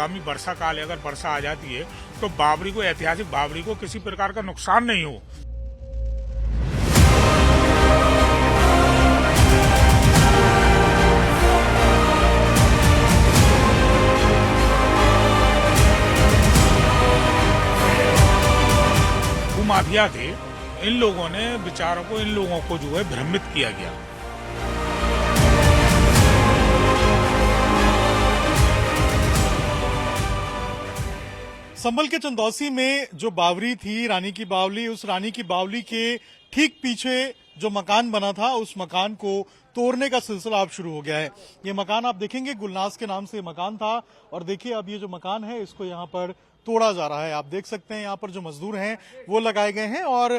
आगामी वर्षा काल अगर वर्षा आ जाती है तो बावड़ी को, ऐतिहासिक बावड़ी को किसी प्रकार का नुकसान नहीं हो। माफिया थे, इन लोगों ने बेचारों को, इन लोगों को जो है भ्रमित किया गया। संभल के चंदौसी में जो बावड़ी थी, रानी की बावली, उस रानी की बावली के ठीक पीछे जो मकान बना था, उस मकान को तोड़ने का सिलसिला अब शुरू हो गया है। ये मकान आप देखेंगे गुलनाज के नाम से मकान था और देखिए अब ये जो मकान है इसको यहाँ पर तोड़ा जा रहा है। आप देख सकते हैं यहाँ पर जो मजदूर हैं वो लगाए गए हैं और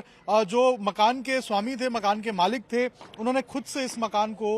जो मकान के स्वामी थे, मकान के मालिक थे, उन्होंने खुद से इस मकान को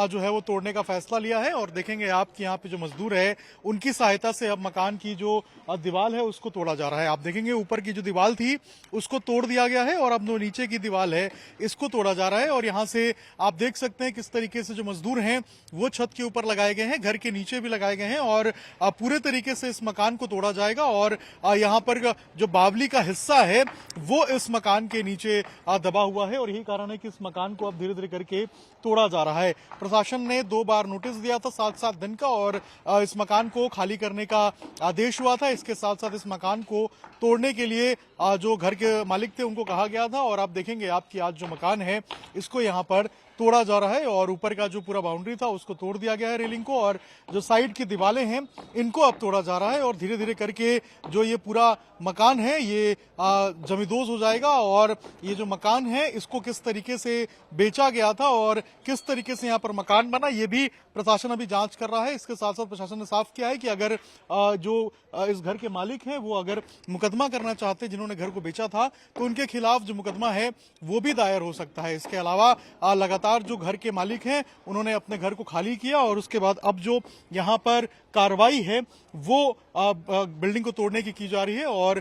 जो है वो तोड़ने का फैसला लिया है। और देखेंगे आप कि यहाँ पे जो मजदूर है उनकी सहायता से अब मकान की जो दीवार है उसको तोड़ा जा रहा है। आप देखेंगे ऊपर की जो दीवार थी उसको तोड़ दिया गया है और अब जो नीचे की दीवार है इसको तोड़ा जा रहा है। और यहाँ से आप देख सकते हैं किस तरीके से जो मजदूर हैं वो छत के ऊपर लगाए गए हैं, घर के नीचे भी लगाए गए हैं और पूरे तरीके से इस मकान को तोड़ा जाएगा। और यहाँ पर जो बावली का हिस्सा है वो इस मकान के नीचे दबा हुआ है और यही कारण है कि इस मकान को अब धीरे धीरे करके तोड़ा जा रहा है। प्रशासन ने 2 बार नोटिस दिया था 7-7 दिन का और इस मकान को खाली करने का आदेश हुआ था। इसके साथ साथ इस मकान को तोड़ने के लिए जो घर के मालिक थे उनको कहा गया था। और आप देखेंगे आपकी आज जो मकान है इसको यहाँ पर तोड़ा जा रहा है और ऊपर का जो पूरा बाउंड्री था उसको तोड़ दिया गया है, रेलिंग को, और जो साइड की दीवारें हैं इनको अब तोड़ा जा रहा है। और धीरे धीरे करके जो ये पूरा मकान है ये जमींदोज हो जाएगा। और ये जो मकान है इसको किस तरीके से बेचा गया था और किस तरीके से यहाँ पर मकान बना ये भी प्रशासन अभी जांच कर रहा है। इसके साथ साथ प्रशासन ने साफ किया है कि अगर जो इस घर के मालिक हैं वो अगर मुकदमा करना चाहते हैं, जिन्होंने घर को बेचा था, तो उनके खिलाफ जो मुकदमा है वो भी दायर हो सकता है। इसके अलावा लगातार जो घर के मालिक हैं उन्होंने अपने घर को खाली किया और उसके बाद अब जो यहाँ पर कार्रवाई है वो बिल्डिंग को तोड़ने की जा रही है। और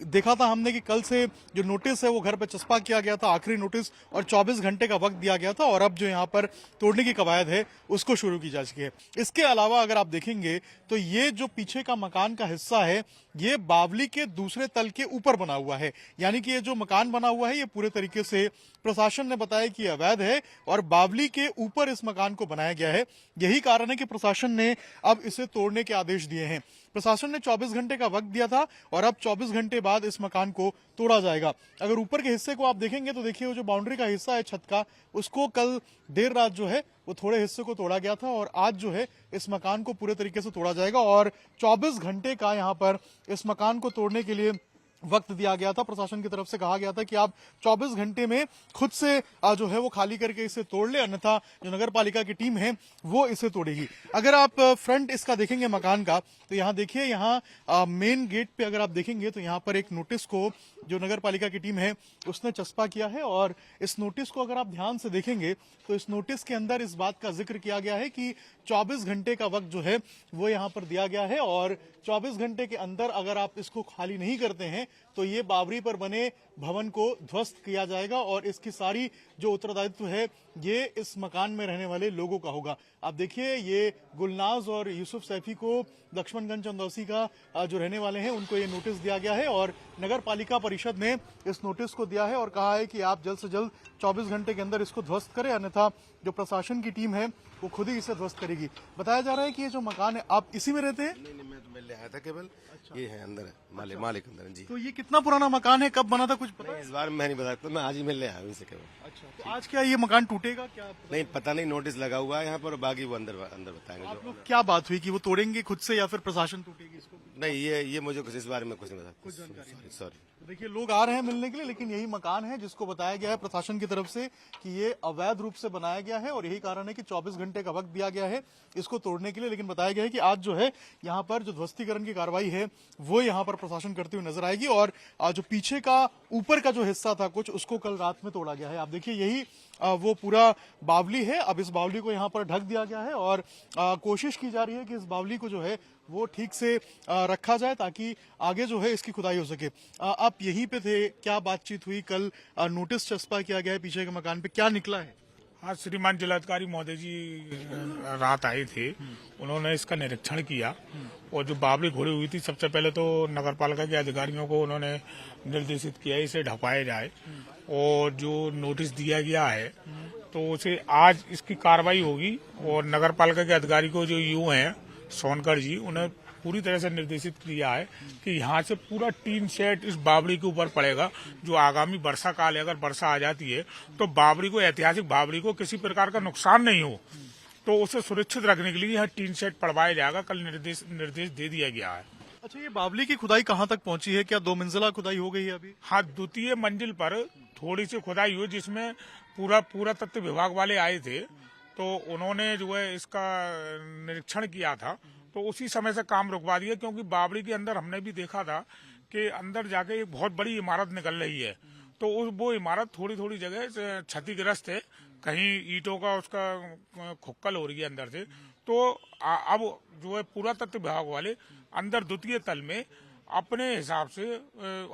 देखा था हमने कि कल से जो नोटिस है वो घर पर चस्पा किया गया था, आखिरी नोटिस, और 24 घंटे का वक्त दिया गया था और अब जो यहाँ पर तोड़ने की कवायद है उसको शुरू की जा चुकी है। इसके अलावा अगर आप देखेंगे तो ये जो पीछे का मकान का हिस्सा है ये बावली के दूसरे तल के ऊपर बना हुआ है, यानी कि ये जो मकान बना हुआ है ये पूरे तरीके से प्रशासन ने बताया कि अवैध है और बावली के ऊपर इस मकान को बनाया गया है। यही कारण है कि प्रशासन ने अब इसे तोड़ने के आदेश दिए हैं। प्रशासन ने 24 घंटे का वक्त दिया था और अब 24 घंटे बाद इस मकान को तोड़ा जाएगा। अगर ऊपर के हिस्से को आप देखेंगे तो देखिए वो जो बाउंड्री का हिस्सा है छत का, उसको कल देर रात जो है वो थोड़े हिस्से को तोड़ा गया था और आज जो है इस मकान को पूरे तरीके से तोड़ा जाएगा। और 24 घंटे का यहाँ पर इस मकान को तोड़ने के लिए वक्त दिया गया था। प्रशासन की तरफ से कहा गया था कि आप 24 घंटे में खुद से जो है वो खाली करके इसे तोड़ ले, अन्यथा जो नगर पालिका की टीम है वो इसे तोड़ेगी। अगर आप फ्रंट इसका देखेंगे मकान का तो यहाँ देखिए, यहाँ मेन गेट पे अगर आप देखेंगे तो यहाँ पर एक नोटिस को जो नगर पालिका की टीम है उसने चस्पा किया है। और इस नोटिस को अगर आप ध्यान से देखेंगे तो इस नोटिस के अंदर इस बात का जिक्र किया गया है कि 24 घंटे का वक्त जो है वो यहाँ पर दिया गया है और 24 घंटे के अंदर अगर आप इसको खाली नहीं करते हैं तो ये बावड़ी पर बने भवन को ध्वस्त किया जाएगा और इसकी सारी जो उत्तरदायित्व है ये इस मकान में रहने वाले लोगों का होगा। आप देखिए ये गुलनाज और यूसुफ सैफी को लक्ष्मणगंज चंदौसी का जो रहने वाले हैं उनको ये नोटिस दिया गया है और नगर पालिका परिषद ने इस नोटिस को दिया है और कहा है कि आप जल्द से जल्द 24 घंटे के अंदर इसको ध्वस्त करें, अन्यथा जो प्रशासन की टीम है वो खुद ही इसे ध्वस्त करेगी। बताया जा रहा है कि ये जो मकान है, आप इसी में रहते हैं? नहीं, मैं तो मिलने आया था केवल। अच्छा। ये है अंदर है, मालिक अंदर है जी। तो ये कितना पुराना मकान है, कब बना था, कुछ पता है? इस बार मैं नहीं बता सकता, मैं आज ही मिलने आया हूँ इनसे केवल। अच्छा, तो आज क्या ये मकान टूटेगा क्या? नहीं पता नहीं, नोटिस लगा हुआ है यहाँ पर, बाकी वो अंदर बताएंगे। आप लोग क्या बात हुई कि वो तोड़ेंगे खुद से या फिर प्रशासन टूटेगी इसको? नहीं, ये मुझे कुछ इस बारे में कुछ नहीं बता। सॉरी। देखिए लोग आ रहे हैं मिलने के लिए, लेकिन यही मकान है जिसको बताया गया है प्रशासन की तरफ से कि ये अवैध रूप से बनाया गया है और यही कारण है कि 24 घंटे का वक्त दिया गया है इसको तोड़ने के लिए। लेकिन बताया गया है कि आज जो है यहाँ पर जो ध्वस्तीकरण की कार्रवाई है वो यहाँ पर प्रशासन करते हुए नजर आएगी और जो पीछे का ऊपर का जो हिस्सा था कुछ, उसको कल रात में तोड़ा गया है। आप देखिए यही वो पूरा बावली है। अब इस बावली को यहाँ पर ढक दिया गया है और कोशिश की जा रही है कि इस बावली को जो है वो ठीक से रखा जाए ताकि आगे जो है इसकी खुदाई हो सके। आप यहीं पे थे, क्या बातचीत हुई? कल नोटिस चस्पा किया गया है पीछे के मकान पे, क्या निकला है? हाँ, श्रीमान जिलाधिकारी महोदय जी रात आए थे। उन्होंने इसका निरीक्षण किया और जो बावली घोड़ी हुई थी, सबसे पहले तो नगर पालिका के अधिकारियों को उन्होंने निर्देशित किया इसे ढकवाया जाए और जो नोटिस दिया गया है तो उसे आज इसकी कार्रवाई होगी। और नगर पालिका के अधिकारी को जो यूं हैं सोनकर जी, उन्हें पूरी तरह से निर्देशित किया है कि यहाँ से पूरा टीन सेट इस बावड़ी के ऊपर पड़ेगा। जो आगामी वर्षा काल है, अगर वर्षा आ जाती है तो बावड़ी को, ऐतिहासिक बावड़ी को किसी प्रकार का नुकसान नहीं हो, तो उसे सुरक्षित रखने के लिए यहाँ टीन सेट पड़वाया जाएगा। कल निर्देश दे दिया गया है। अच्छा, ये बावली की खुदाई कहाँ तक पहुंची है? क्या 2 मंजिला खुदाई हो गई है अभी? हाँ, द्वितीय मंजिल पर थोड़ी सी खुदाई हुई, जिसमें पूरा तत्व विभाग वाले आए थे, तो उन्होंने जो है इसका निरीक्षण किया था, तो उसी समय से काम रुकवा दिया। क्योंकि बावड़ी के अंदर हमने भी देखा था कि अंदर जाके एक बहुत बड़ी इमारत निकल रही है, तो वो इमारत थोड़ी जगह से क्षतिग्रस्त है, कहीं ईंटों का उसका खुक्कल हो रही है अंदर से। तो अब जो है पुरातत्व विभाग वाले अंदर द्वितीय तल में अपने हिसाब से,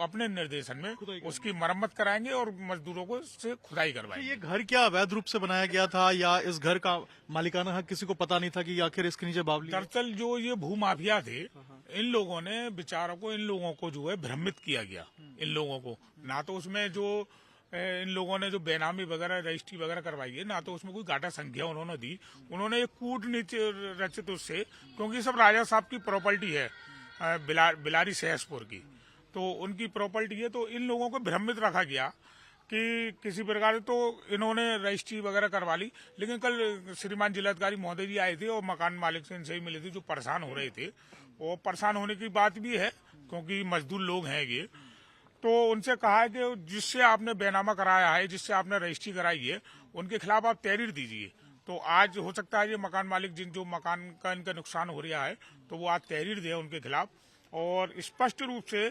अपने निर्देशन में उसकी मरम्मत कराएंगे और मजदूरों को से खुदाई करवाएंगे। ये घर क्या अवैध रूप से बनाया गया था या इस घर का मालिकाना हक किसी को पता नहीं था कि आखिर इसके नीचे बावली है? दरअसल जो ये भूमाफिया थे, इन लोगों ने बेचारों को, इन लोगों को जो है भ्रमित किया गया। इन लोगों को ना तो उसमें जो इन लोगों ने जो बेनामी वगैरह रजिस्ट्री वगैरह करवाई है, ना तो उसमें कोई गाटा संख्या उन्होंने दी। उन्होंने एक कूटनीति रचित उससे, क्योंकि सब राजा साहब की प्रॉपर्टी है, बिलारी सहसपुर की, तो उनकी प्रॉपर्टी है। तो इन लोगों को भ्रमित रखा गया कि किसी प्रकार से, तो इन्होंने रजिस्ट्री वगैरह करवा ली। लेकिन कल श्रीमान जिलाधिकारी महोदय जी आए थे और मकान मालिक से इनसे ही मिले थे, जो परेशान हो रहे थे। और परेशान होने की बात भी है क्योंकि मजदूर लोग हैं ये, तो उनसे कहा है कि जिससे आपने बेनामा कराया है, जिससे आपने रजिस्ट्री कराई है, उनके खिलाफ आप तहरीर दीजिए। तो आज हो सकता है ये मकान मालिक जो मकान का इनका नुकसान हो रहा है, तो वो आज तहरीर दे उनके खिलाफ। और स्पष्ट रूप से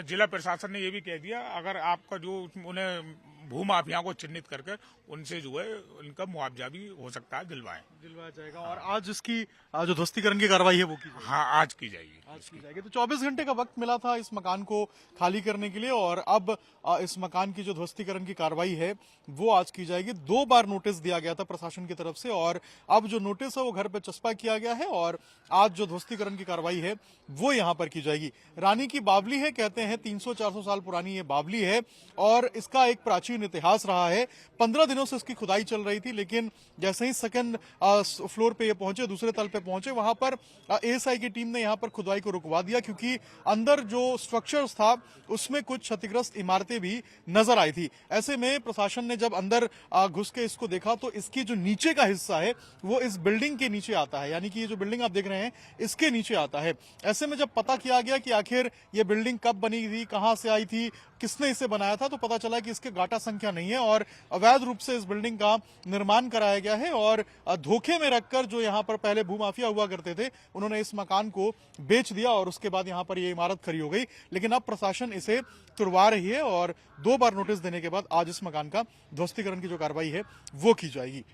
जिला प्रशासन ने ये भी कह दिया, अगर आपका जो उन्हें भूमाफिया को चिन्हित करके उनसे जो है उनका मुआवजा भी हो सकता है दिलवाया जाएगा। और आज इसकी जो ध्वस्तीकरण की कार्रवाई है वो की जाएगी? हाँ, आज की जाएगी। तो 24 घंटे का वक्त मिला था इस मकान को खाली करने के लिए और अब इस मकान की जो ध्वस्तीकरण की कार्रवाई है वो आज की जाएगी। 2 बार नोटिस दिया गया था प्रशासन की तरफ से और अब जो नोटिस है वो घर पे चस्पा किया गया है और आज जो ध्वस्तीकरण की कार्रवाई है वो यहाँ पर की जाएगी। रानी की बावली है, कहते हैं 300-400 साल पुरानी ये बावली है और इसका एक प्राचीन इतिहास रहा है। 15 दिनों से इसकी खुदाई चल रही थी, लेकिन जैसे ही सेकंड फ्लोर पे ये पहुंचे, दूसरे तल पे पहुंचे, वहां पर एएसआई की टीम ने यहां पर खुदाई को रुकवा दिया क्योंकि अंदर जो स्ट्रक्चर्स था उसमें कुछ क्षतिग्रस्त इमारतें भी नजर आई थी। ऐसे में प्रशासन ने जब अंदर घुस के इसको देखा तो इसकी जो नीचे का हिस्सा है वो इस बिल्डिंग के नीचे आता है, यानी कि ये जो बिल्डिंग आप देख रहे हैं इसके नीचे आता है। ऐसे में जब पता किया गया कि आखिर ये बिल्डिंग कब बनी थी, कहां से आई थी, किसने इसे बनाया था, तो पता चला कि इसके गाटा संख्या नहीं है और अवैध रूप से इस बिल्डिंग का निर्माण कराया गया है और धोखे में रखकर जो यहाँ पर पहले भूमाफिया हुआ करते थे उन्होंने इस मकान को बेच दिया और उसके बाद यहाँ पर ये इमारत खड़ी हो गई। लेकिन अब प्रशासन इसे तुड़वा रही है और 2 बार नोटिस देने के बाद आज इस मकान का ध्वस्तीकरण की जो कार्रवाई है वो की जाएगी।